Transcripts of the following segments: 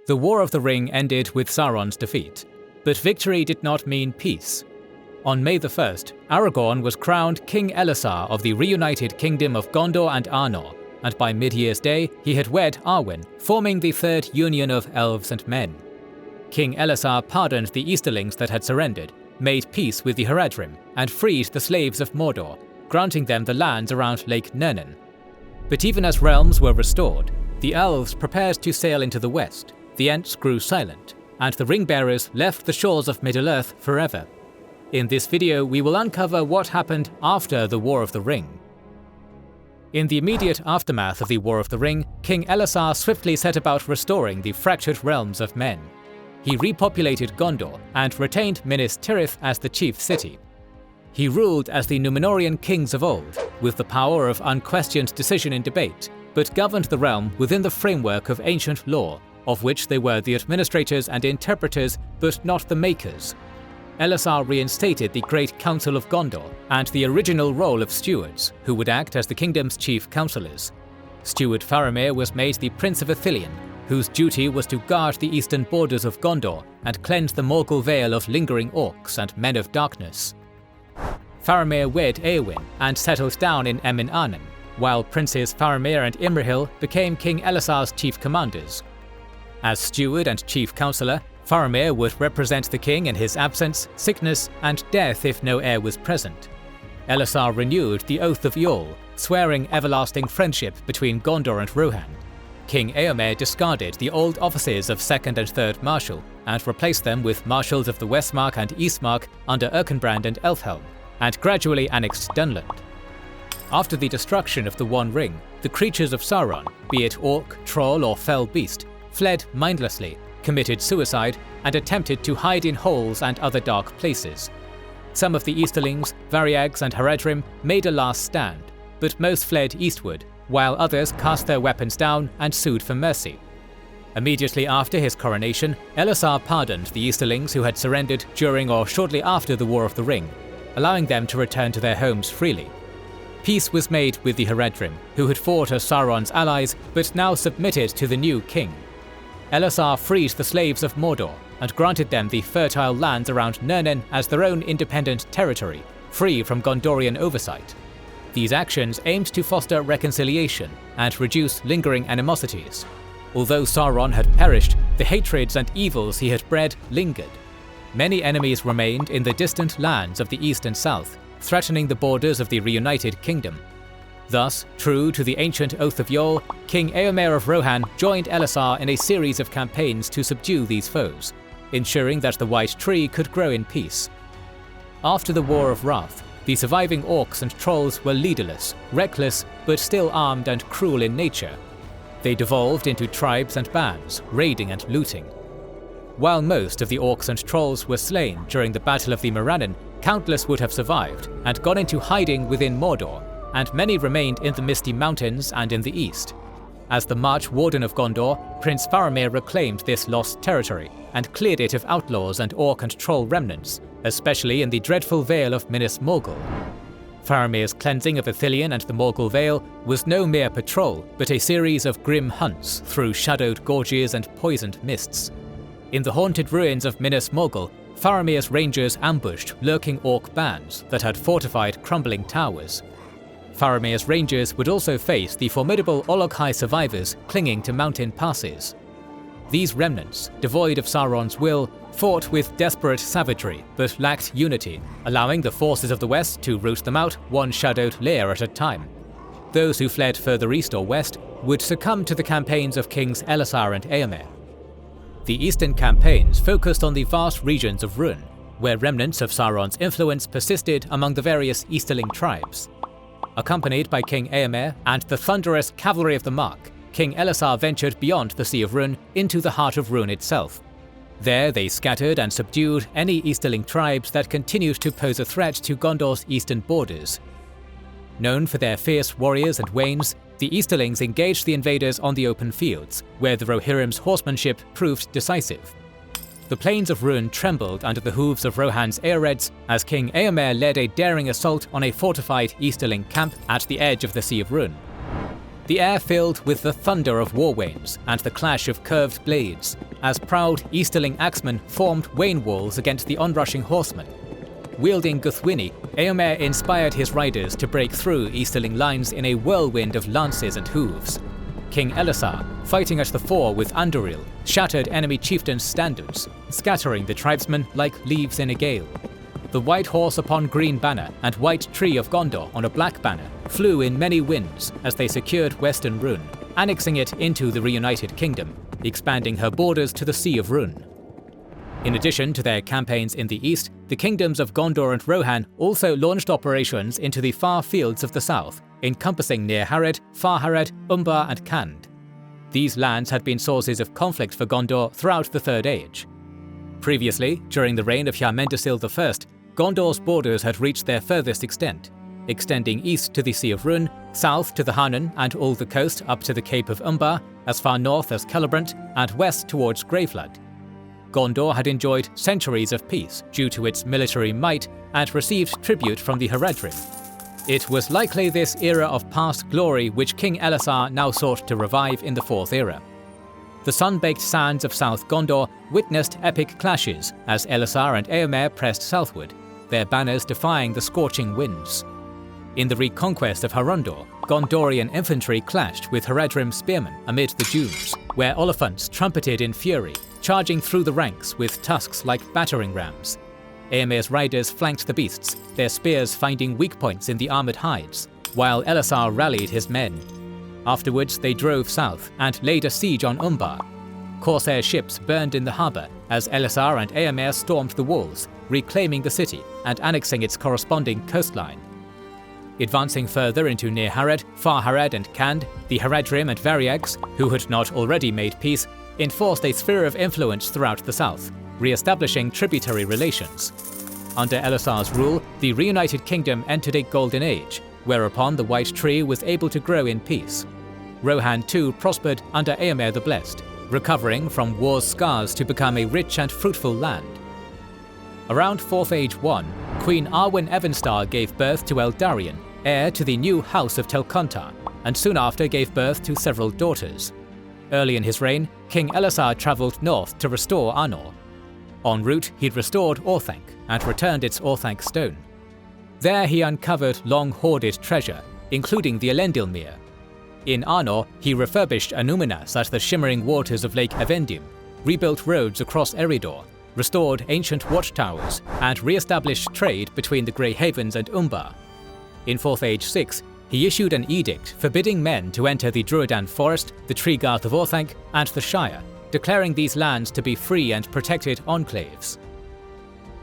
The War of the Ring ended with Sauron's defeat, but victory did not mean peace. On May the 1st, Aragorn was crowned King Elessar of the reunited Kingdom of Gondor and Arnor, and by mid-year's day he had wed Arwen, forming the third union of elves and men. King Elessar pardoned the Easterlings that had surrendered, made peace with the Haradrim, and freed the slaves of Mordor, granting them the lands around Lake Nirnen. But even as realms were restored, the elves prepared to sail into the west, the Ents grew silent, and the ring-bearers left the shores of Middle-earth forever. In this video, we will uncover what happened after the War of the Ring. In the immediate aftermath of the War of the Ring, King Elessar swiftly set about restoring the fractured realms of men. He repopulated Gondor and retained Minas Tirith as the chief city. He ruled as the Númenórean kings of old, with the power of unquestioned decision in debate, but governed the realm within the framework of ancient law, of which they were the administrators and interpreters, but not the makers. Elessar reinstated the Great Council of Gondor and the original role of stewards, who would act as the kingdom's chief councillors. Steward Faramir was made the Prince of Ithilien, whose duty was to guard the eastern borders of Gondor and cleanse the Morgul Vale of lingering orcs and men of darkness. Faramir wed Éowyn and settled down in Emin Arnen, while Princes Faramir and Imrahil became King Elessar's chief commanders. As steward and chief councillor, Faramir would represent the king in his absence, sickness, and death if no heir was present. Elessar renewed the Oath of Yol, swearing everlasting friendship between Gondor and Rohan. King Éomer discarded the old offices of 2nd and 3rd Marshal and replaced them with Marshals of the Westmark and Eastmark under Erkenbrand and Elfhelm, and gradually annexed Dunland. After the destruction of the One Ring, the creatures of Sauron, be it orc, troll, or fell beast, fled mindlessly, committed suicide, and attempted to hide in holes and other dark places. Some of the Easterlings, Variags, and Haradrim made a last stand, but most fled eastward, while others cast their weapons down and sued for mercy. Immediately after his coronation, Elessar pardoned the Easterlings who had surrendered during or shortly after the War of the Ring, allowing them to return to their homes freely. Peace was made with the Haradrim, who had fought as Sauron's allies but now submitted to the new king. Elessar freed the slaves of Mordor and granted them the fertile lands around Nirnen as their own independent territory, free from Gondorian oversight. These actions aimed to foster reconciliation and reduce lingering animosities. Although Sauron had perished, the hatreds and evils he had bred lingered. Many enemies remained in the distant lands of the east and south, threatening the borders of the reunited kingdom. Thus, true to the ancient Oath of Yol, King Éomer of Rohan joined Elessar in a series of campaigns to subdue these foes, ensuring that the White Tree could grow in peace. After the War of Wrath, the surviving orcs and trolls were leaderless, reckless, but still armed and cruel in nature. They devolved into tribes and bands, raiding and looting. While most of the orcs and trolls were slain during the Battle of the Morannon, countless would have survived and gone into hiding within Mordor, and many remained in the Misty Mountains and in the east. As the March Warden of Gondor, Prince Faramir reclaimed this lost territory and cleared it of outlaws and orc and troll remnants, especially in the dreadful Vale of Minas Morgul. Faramir's cleansing of Ithilien and the Morgul Vale was no mere patrol, but a series of grim hunts through shadowed gorges and poisoned mists. In the haunted ruins of Minas Morgul, Faramir's rangers ambushed lurking orc bands that had fortified crumbling towers. Faramir's rangers would also face the formidable Ologhai survivors clinging to mountain passes. These remnants, devoid of Sauron's will, fought with desperate savagery but lacked unity, allowing the forces of the West to root them out one shadowed lair at a time. Those who fled further east or west would succumb to the campaigns of Kings Elessar and Éomer. The eastern campaigns focused on the vast regions of Rhûn, where remnants of Sauron's influence persisted among the various Easterling tribes. Accompanied by King Éomer and the thunderous cavalry of the Mark, King Elessar ventured beyond the Sea of Rhûn into the heart of Rhûn itself. There they scattered and subdued any Easterling tribes that continued to pose a threat to Gondor's eastern borders. Known for their fierce warriors and wains, the Easterlings engaged the invaders on the open fields, where the Rohirrim's horsemanship proved decisive. The plains of Rhûn trembled under the hooves of Rohan's Eoreds as King Éomer led a daring assault on a fortified Easterling camp at the edge of the Sea of Rhûn. the air filled with the thunder of war wains and the clash of curved blades, as proud Easterling axemen formed wain walls against the onrushing horsemen. Wielding Guthwini, Eomer inspired his riders to break through Easterling lines in a whirlwind of lances and hooves. King Elessar, fighting at the fore with Anduril, shattered enemy chieftains' standards, scattering the tribesmen like leaves in a gale. The white horse upon green banner and white tree of Gondor on a black banner flew in many winds as they secured Western Rhûn, annexing it into the reunited kingdom, expanding her borders to the Sea of Rhûn. In addition to their campaigns in the east, the kingdoms of Gondor and Rohan also launched operations into the far fields of the south, encompassing Near Harad, Far Harad, Umbar and Khand. These lands had been sources of conflict for Gondor throughout the Third Age. Previously, during the reign of Hiarmendasil I, Gondor's borders had reached their furthest extent, extending east to the Sea of Rhûn, south to the Hanun and all the coast up to the Cape of Umbar, as far north as Celebrant, and west towards Greyflood. Gondor had enjoyed centuries of peace due to its military might and received tribute from the Haradrim. It was likely this era of past glory which King Elessar now sought to revive in the Fourth Era. The sun-baked sands of South Gondor witnessed epic clashes as Elessar and Eomer pressed southward, their banners defying the scorching winds. In the reconquest of Harondor, Gondorian infantry clashed with Haradrim spearmen amid the dunes, where Oliphants trumpeted in fury, charging through the ranks with tusks like battering rams. Eomer's riders flanked the beasts, their spears finding weak points in the armoured hides, while Elessar rallied his men. Afterwards they drove south and laid a siege on Umbar. Corsair ships burned in the harbour as Elessar and Eomer stormed the walls, reclaiming the city and annexing its corresponding coastline. Advancing further into Near Harad, Far Harad and Khand, the Haradrim and Variags, who had not already made peace, enforced a sphere of influence throughout the south, re-establishing tributary relations. Under Elessar's rule, the reunited kingdom entered a golden age, whereupon the White Tree was able to grow in peace. Rohan too prospered under Eomer the Blessed, recovering from war's scars to become a rich and fruitful land. Around 4th Age 1, Queen Arwen Evenstar gave birth to Eldarion, heir to the new House of Telcontar, and soon after gave birth to several daughters. Early in his reign, King Elessar travelled north to restore Arnor. En route, he'd restored Orthanc and returned its Orthanc stone. There he uncovered long-hoarded treasure, including the Elendilmere. In Arnor, he refurbished Anúminas at the shimmering waters of Lake Evendim, rebuilt roads across Eridor, restored ancient watchtowers, and re-established trade between the Grey Havens and Umbar. In 4th Age 6, he issued an edict forbidding men to enter the Druidan Forest, the Treegarth of Orthanc, and the Shire, declaring these lands to be free and protected enclaves.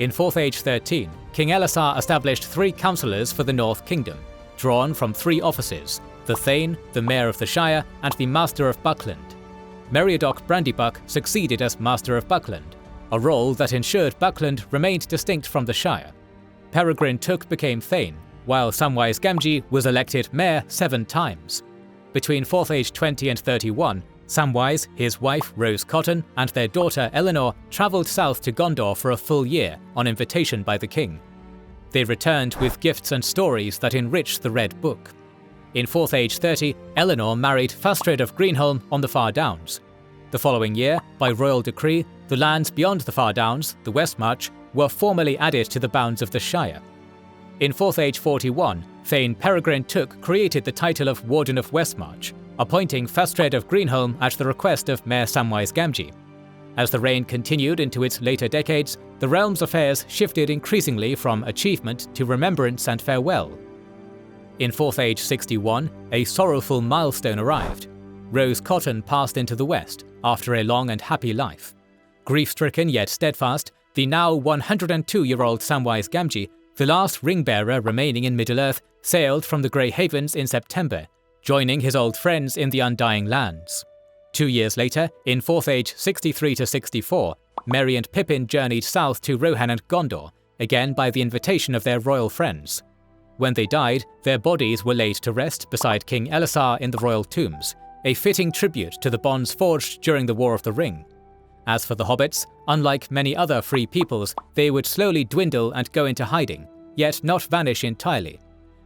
In 4th Age 13, King Elessar established 3 councillors for the North Kingdom, drawn from 3 offices: the Thane, the Mayor of the Shire, and the Master of Buckland. Meriadoc Brandybuck succeeded as Master of Buckland, a role that ensured Buckland remained distinct from the Shire. Peregrine Took became Thane, while Samwise Gamgee was elected Mayor 7 times. Between 4th Age 20 and 31, Samwise, his wife Rose Cotton, and their daughter Eleanor travelled south to Gondor for a full year on invitation by the king. They returned with gifts and stories that enriched the Red Book. In 4th Age 30, Eleanor married Fastred of Greenholm on the Far Downs. The following year, by royal decree, the lands beyond the Far Downs, the Westmarch, were formally added to the bounds of the Shire. In 4th Age 41, Thane Peregrine Took created the title of Warden of Westmarch, appointing Fastred of Greenholm at the request of Mayor Samwise Gamgee. As the reign continued into its later decades, the realm's affairs shifted increasingly from achievement to remembrance and farewell. In 4th Age 61, a sorrowful milestone arrived. Rose Cotton passed into the West after a long and happy life. Grief-stricken yet steadfast, the now 102-year-old Samwise Gamgee, the last ring-bearer remaining in Middle-earth, sailed from the Grey Havens in September, joining his old friends in the Undying Lands. 2 years later, in 4th Age 63-64, Merry and Pippin journeyed south to Rohan and Gondor, again by the invitation of their royal friends. When they died, their bodies were laid to rest beside King Elessar in the royal tombs, a fitting tribute to the bonds forged during the War of the Ring. As for the Hobbits, unlike many other free peoples, they would slowly dwindle and go into hiding, yet not vanish entirely.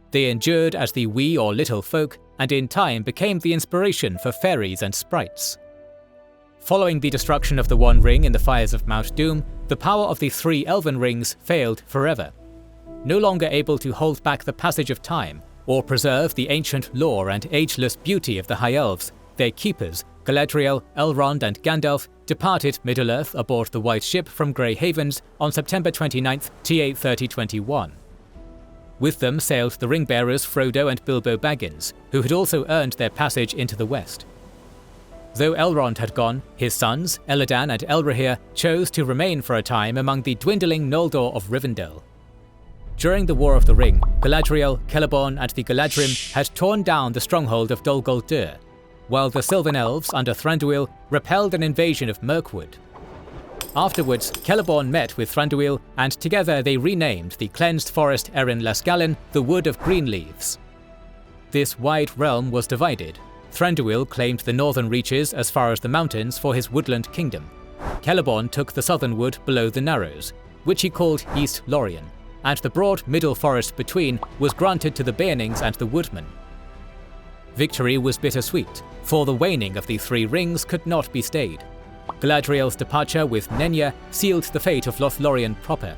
They endured as the wee or little folk and in time became the inspiration for fairies and sprites. Following the destruction of the One Ring in the fires of Mount Doom, the power of the 3 Elven Rings failed forever. No longer able to hold back the passage of time, or preserve the ancient lore and ageless beauty of the High Elves, their keepers, Galadriel, Elrond and Gandalf, departed Middle-earth aboard the White Ship from Grey Havens on September 29th, TA 3021. With them sailed the ring-bearers Frodo and Bilbo Baggins, who had also earned their passage into the West. Though Elrond had gone, his sons, Elladan and Elrohir, chose to remain for a time among the dwindling Noldor of Rivendell. During the War of the Ring, Galadriel, Celeborn and the Galadrim had torn down the stronghold of Dol Guldur, while the Sylvan Elves under Thranduil repelled an invasion of Mirkwood. Afterwards, Celeborn met with Thranduil, and together they renamed the cleansed forest Erin Lascallon the Wood of Green Leaves. This wide realm was divided. Thranduil claimed the northern reaches as far as the mountains for his woodland kingdom. Celeborn took the southern wood below the Narrows, which he called East Lorien, and the broad middle forest between was granted to the Beornings and the Woodmen. Victory was bittersweet, for the waning of the 3 rings could not be stayed. Galadriel's departure with Nenya sealed the fate of Lothlorien proper.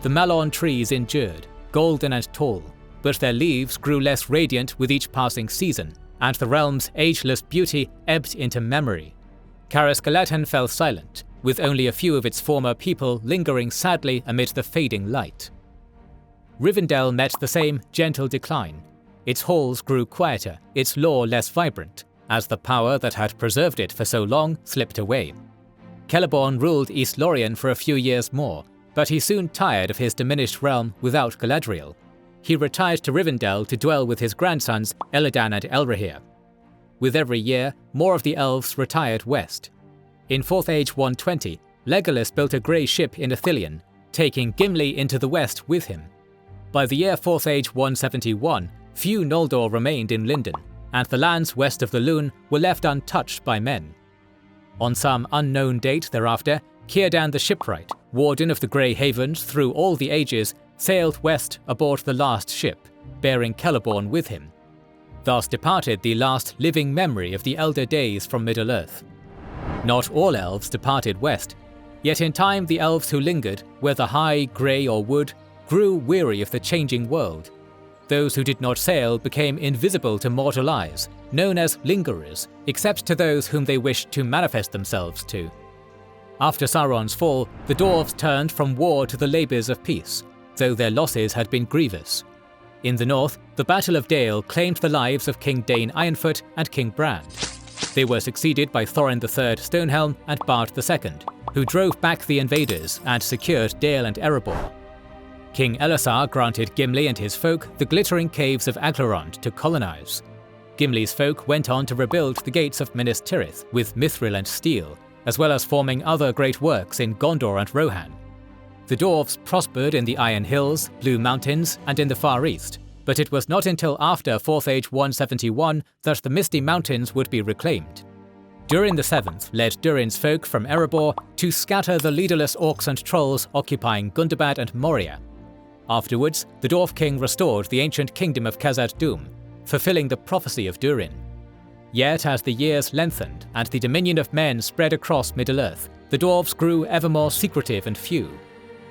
The Malorn trees endured, golden and tall, but their leaves grew less radiant with each passing season, and the realm's ageless beauty ebbed into memory. Caras Galadhon fell silent, with only a few of its former people lingering sadly amid the fading light. Rivendell met the same gentle decline. Its halls grew quieter, its lore less vibrant, as the power that had preserved it for so long slipped away. Celeborn ruled East Lorien for a few years more, but he soon tired of his diminished realm without Galadriel. He retired to Rivendell to dwell with his grandsons Elladan and Elrohir. With every year, more of the elves retired west. In 4th Age 120, Legolas built a grey ship in Ithilien, taking Gimli into the west with him. By the year 4th Age 171, few Noldor remained in Lindon, and the lands west of the Lune were left untouched by men. On some unknown date thereafter, Círdan the Shipwright, warden of the Grey Havens through all the ages, sailed west aboard the last ship, bearing Celeborn with him. Thus departed the last living memory of the elder days from Middle-earth. Not all elves departed west, yet in time the elves who lingered, whether high, grey or wood, grew weary of the changing world. Those who did not sail became invisible to mortal eyes, known as lingerers, except to those whom they wished to manifest themselves to. After Sauron's fall, the Dwarves turned from war to the labours of peace, though their losses had been grievous. In the north, the Battle of Dale claimed the lives of King Dane Ironfoot and King Brand. They were succeeded by Thorin III Stonehelm and Bard II, who drove back the invaders and secured Dale and Erebor. King Elessar granted Gimli and his folk the glittering caves of Aglarond to colonize. Gimli's folk went on to rebuild the gates of Minas Tirith with mithril and steel, as well as forming other great works in Gondor and Rohan. The Dwarves prospered in the Iron Hills, Blue Mountains, and in the Far East, but it was not until after 4th Age 171 that the Misty Mountains would be reclaimed. Durin the Seventh led Durin's folk from Erebor to scatter the leaderless orcs and trolls occupying Gundabad and Moria. Afterwards, the Dwarf King restored the ancient kingdom of Khazad-dûm, fulfilling the prophecy of Durin. Yet as the years lengthened and the dominion of men spread across Middle-earth, the Dwarves grew ever more secretive and few.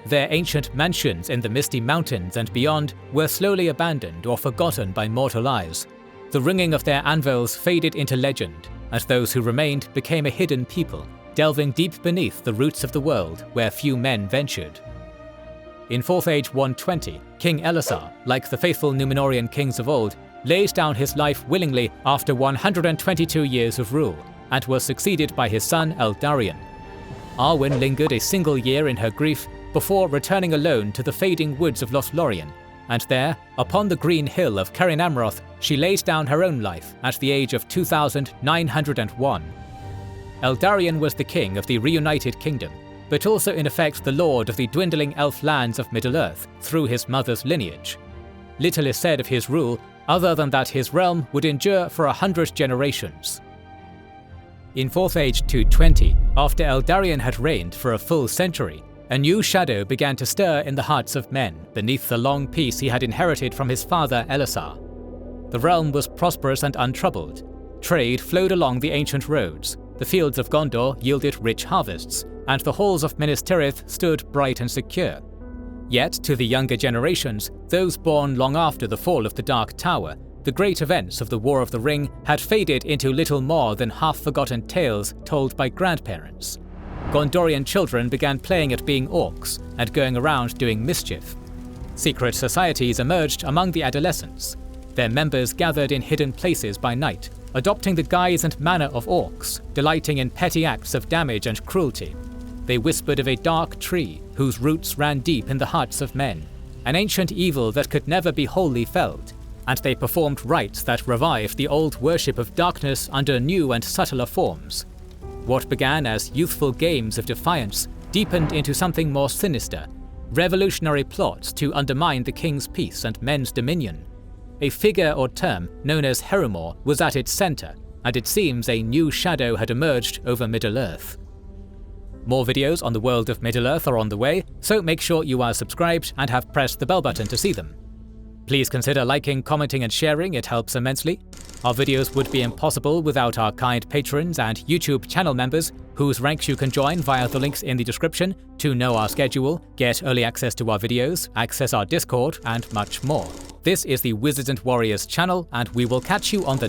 Their ancient mansions in the Misty Mountains and beyond were slowly abandoned or forgotten by mortal eyes. The ringing of their anvils faded into legend, and those who remained became a hidden people, delving deep beneath the roots of the world where few men ventured. In 4th Age 120, King Elessar, like the faithful Númenórean kings of old, laid down his life willingly after 122 years of rule, and was succeeded by his son Eldarion. Arwen lingered a single year in her grief before returning alone to the fading woods of Lothlorien, and there, upon the green hill of Carin Amroth, she laid down her own life at the age of 2901. Eldarion was the king of the reunited kingdom, but also in effect the lord of the dwindling elf lands of Middle-earth through his mother's lineage. Little is said of his rule other than that his realm would endure for 100 generations. In 4th Age 220, after Eldarion had reigned for a full century, a new shadow began to stir in the hearts of men beneath the long peace he had inherited from his father Elessar. The realm was prosperous and untroubled. Trade flowed along the ancient roads, the fields of Gondor yielded rich harvests, and the halls of Minas Tirith stood bright and secure. Yet, to the younger generations, those born long after the fall of the Dark Tower, the great events of the War of the Ring had faded into little more than half-forgotten tales told by grandparents. Gondorian children began playing at being orcs and going around doing mischief. Secret societies emerged among the adolescents. Their members gathered in hidden places by night, adopting the guise and manner of orcs, delighting in petty acts of damage and cruelty. They whispered of a dark tree whose roots ran deep in the hearts of men, an ancient evil that could never be wholly felled, and they performed rites that revived the old worship of darkness under new and subtler forms. What began as youthful games of defiance deepened into something more sinister, revolutionary plots to undermine the king's peace and men's dominion. A figure or term known as Herimor was at its center, and it seems a new shadow had emerged over Middle-earth. More videos on the world of Middle-earth are on the way, so make sure you are subscribed and have pressed the bell button to see them. Please consider liking, commenting and sharing, it helps immensely. Our videos would be impossible without our kind patrons and YouTube channel members, whose ranks you can join via the links in the description to know our schedule, get early access to our videos, access our Discord, and much more. This is the Wizards and Warriors channel, and we will catch you on the